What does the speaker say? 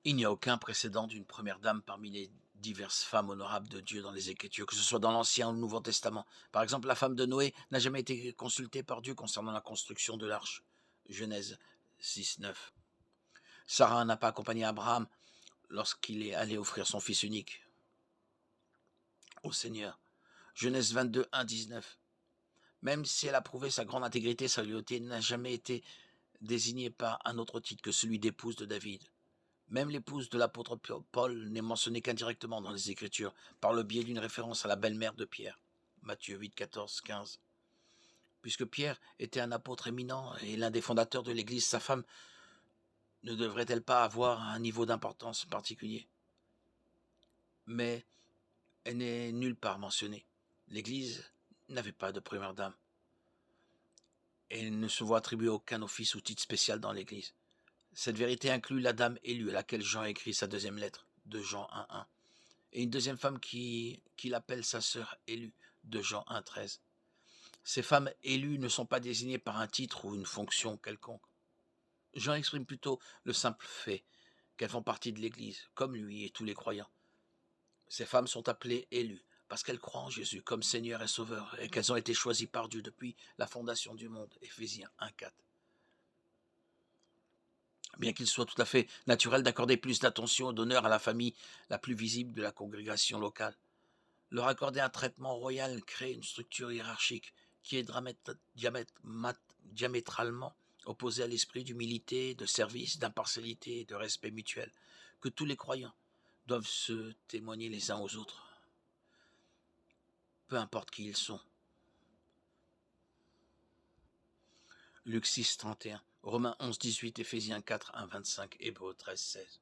Il n'y a aucun précédent d'une première dame parmi les diverses femmes honorables de Dieu dans les Écritures, que ce soit dans l'Ancien ou le Nouveau Testament. Par exemple, la femme de Noé n'a jamais été consultée par Dieu concernant la construction de l'arche. Genèse 6, 9. Sarah n'a pas accompagné Abraham lorsqu'il est allé offrir son fils unique au Seigneur. Genèse 22, 1, 19. Même si elle a prouvé sa grande intégrité, sa loyauté n'a jamais été désignée par un autre titre que celui d'épouse de David. Même l'épouse de l'apôtre Paul n'est mentionnée qu'indirectement dans les Écritures, par le biais d'une référence à la belle-mère de Pierre. Matthieu 8, 14, 15. Puisque Pierre était un apôtre éminent et l'un des fondateurs de l'Église, sa femme ne devrait-elle pas avoir un niveau d'importance particulier? Mais elle n'est nulle part mentionnée. L'Église n'avait pas de première dame et elle ne se voit attribuer aucun office ou titre spécial dans l'Église. Cette vérité inclut la dame élue à laquelle Jean écrit sa deuxième lettre, de Jean 1, 1. Et une deuxième femme qu'il appelle sa sœur élue, de Jean 1, 13. Ces femmes élues ne sont pas désignées par un titre ou une fonction quelconque. Jean exprime plutôt le simple fait qu'elles font partie de l'Église, comme lui et tous les croyants. Ces femmes sont appelées élues parce qu'elles croient en Jésus comme Seigneur et Sauveur et qu'elles ont été choisies par Dieu depuis la fondation du monde. Éphésiens 1, 4. Bien qu'il soit tout à fait naturel d'accorder plus d'attention et d'honneur à la famille la plus visible de la congrégation locale, leur accorder un traitement royal crée une structure hiérarchique qui est diamétralement opposée à l'esprit d'humilité, de service, d'impartialité et de respect mutuel que tous les croyants doivent se témoigner les uns aux autres, peu importe qui ils sont. Luc 6, 31, Romains 11, 18, Éphésiens 4, 1, 25, Hébreux 13, 16.